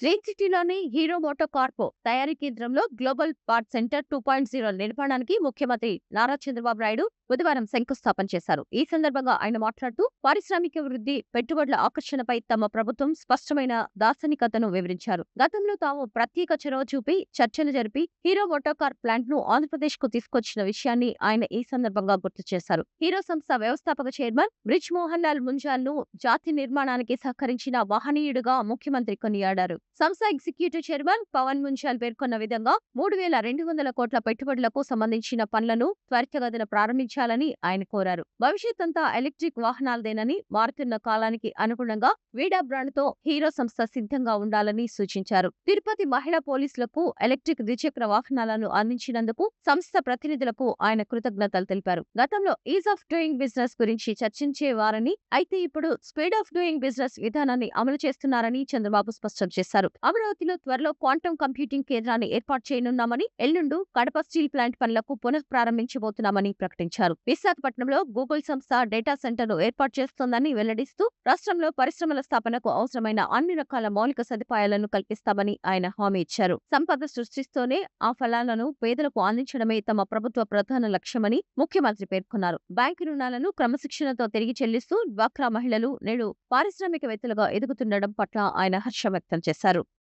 Street సిటీలోని hero MotoCorp తయారీ కేంద్రంలో గ్లోబల్ పార్ట్ సెంటర్ 2.0 నిర్మాణానికి ముఖ్యమంత్రి నారా చంద్రబాబు నాయుడు బుధవారం శంకుస్థాపన చేశారు. ఈ సందర్భంగా ఆయన మాట్లాడుతూ పారిశ్రామిక వృద్ధి, పెట్టుబడుల ఆకర్షణపై తమ ప్రభుత్వం స్పష్టమైన దార్శనికతను వివరించారు. గతంలో తాము ప్రత్యేక చొరవ చూపి చర్చలు జరిపి హీరో మోటోకార్ప్ ప్లాంట్ ను ఆంధ్రప్రదేశ్ కు తీసుకొచ్చిన విషయాన్ని ఆయన ఈ సందర్భంగా గుర్తు చేశారు. హీరో సంస్థ వ్యవస్థాపక చైర్మన్ బ్రిజ్ మోహన్ లాల్ ముంజాల్ ను జాతి నిర్మాణానికి సహకరించిన మహనీయుడుగా ముఖ్యమంత్రి కొనియాడారు. సంస్థ ఎగ్జిక్యూటివ్ చైర్మన్ పవన్ ముంజాల్ పేర్కొన్న విధంగా 3,200 కోట్ల పెట్టుబడులకు సంబంధించిన పనులను త్వరితగతిన ప్రారంభించాలని ఆయన కోరారు. భవిష్యత్ అంతా ఎలక్ట్రిక్ వాహనాలదేనని, మారుతున్న కాలానికి అనుగుణంగా వీడా బ్రాండ్ తో హీరో సంస్థ సిద్ధంగా ఉండాలని సూచించారు. తిరుపతి మహిళా పోలీసులకు ఎలక్ట్రిక్ ద్విచక్ర వాహనాలను అందించినందుకు సంస్థ ప్రతినిధులకు ఆయన కృతజ్ఞతలు తెలిపారు. గతంలో ఈజ్ ఆఫ్ డూయింగ్ బిజినెస్ గురించి చర్చించేవారని, అయితే ఇప్పుడు స్పీడ్ ఆఫ్ డూయింగ్ బిజినెస్ విధానాన్ని అమలు చేస్తున్నారని చంద్రబాబు స్పష్టం చేశారు. అమరావతిలో త్వరలో క్వాంటం కంప్యూటింగ్ కేంద్రాన్ని ఏర్పాటు చేయనున్నామని, ఎల్లుండు కడప స్టీల్ ప్లాంట్ పనులకు పునః ప్రారంభించబోతున్నామని ప్రకటించారు. విశాఖపట్నంలో గూగుల్ సంస్థ డేటా సెంటర్ను ఏర్పాటు చేస్తోందని వెల్లడిస్తూ రాష్ట్రంలో పరిశ్రమల స్థాపనకు అవసరమైన అన్ని రకాల మౌలిక సదుపాయాలను కల్పిస్తామని ఆయన హామీ ఇచ్చారు. సంపద సృష్టిస్తూనే ఆ ఫలాలను పేదలకు అందించడమే తమ ప్రభుత్వ ప్రధాన లక్ష్యమని ముఖ్యమంత్రి పేర్కొన్నారు. బ్యాంకు రుణాలను క్రమశిక్షణతో తిరిగి చెల్లిస్తూ డ్వాక్రా మహిళలు నేడు పారిశ్రామికవేత్తలుగా ఎదుగుతుండడం పట్ల ఆయన హర్షం వ్యక్తం చేశారు.